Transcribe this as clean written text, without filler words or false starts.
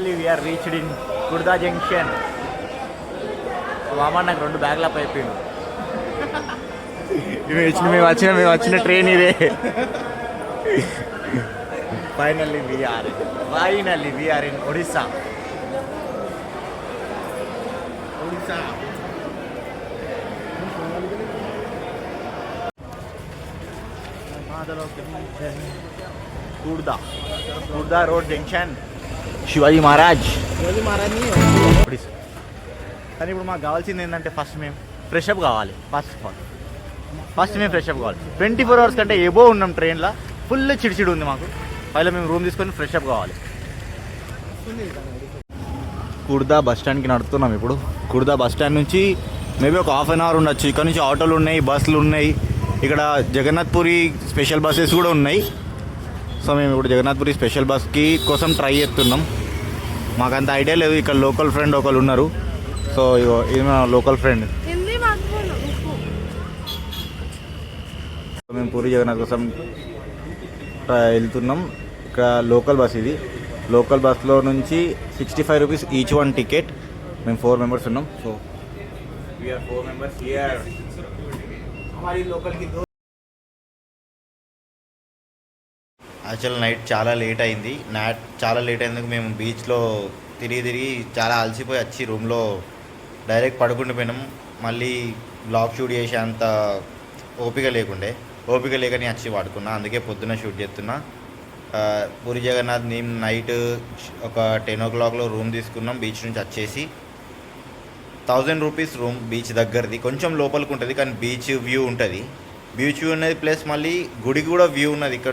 Finally we are reached in Khurda junction. మామ నాకు 2 బ్యాగ్ల అయిపోయింది. మేము వచ్చిన ట్రైన్ ఇదే. Finally we are in Odisha. Khurda road junction, Shivaji Maharaj. కానీ ఇప్పుడు మాకు కావాల్సింది ఏంటంటే ఫస్ట్ మేము ఫ్రెషప్ కావాలి. ఫస్ట్ మేము ఫ్రెషప్ కావాలి. 24 hours కంటే ఎబో ఉన్నాం ట్రైన్లో. ఫుల్ చిడిచిడి ఉంది మాకు. పైన మేము రూమ్ తీసుకొని ఫ్రెషప్ కావాలి. కుర్దా బస్ స్టాండ్కి నడుస్తున్నాం ఇప్పుడు. కుర్దా బస్ స్టాండ్ నుంచి మేబీ ఒక హాఫ్ అన్ అవర్ ఉండొచ్చు. ఇక్కడ నుంచి ఆటోలు ఉన్నాయి, బస్సులు ఉన్నాయి. ఇక్కడ జగన్నాథ్పురి స్పెషల్ బస్సెస్ కూడా ఉన్నాయి. సో మేము ఇప్పుడు జగన్నాథ్పురి స్పెషల్ బస్కి కోసం ట్రై చేస్తున్నాం. మాకంత ఐడియా లేదు. ఇక్కడ లోకల్ ఫ్రెండ్ ఒకరు ఉన్నారు. సో ఇది మా లోకల్ ఫ్రెండ్. మేము పూరి జగన్నాథ్ కోసం వెళ్తున్నాం. ఇక్కడ లోకల్ బస్ ఇది. లోకల్ బస్లో నుంచి 65 రూపీస్ ఈచ్ వన్ టికెట్. మేము 4 మెంబర్స్ ఉన్నాం. So we are 4 members here. Actual night చాలా లేట్ అయింది. చాలా లేట్ అయినందుకు మేము బీచ్లో తిరిగి చాలా అలసిపోయి వచ్చి రూమ్లో డైరెక్ట్ పడుకుండిపోయినాం. మళ్ళీ బ్లాగ్ షూట్ చేసే అంత ఓపిక లేకని వచ్చి పడుకున్నా. అందుకే పొద్దున్న షూట్ చేస్తున్నా. పూరి జగన్నాథ్ మేము నైట్ ఒక 10 o'clock రూమ్ తీసుకున్నాం. బీచ్ నుంచి వచ్చేసి 1000 రూపీస్ రూమ్. బీచ్ దగ్గరది, కొంచెం లోపలికి ఉంటుంది కానీ బీచ్ వ్యూ ఉంటుంది. బీచ్ వ్యూ ఉన్నది ప్లస్ మళ్ళీ గుడి కూడా వ్యూ ఉన్నది. ఇక్కడ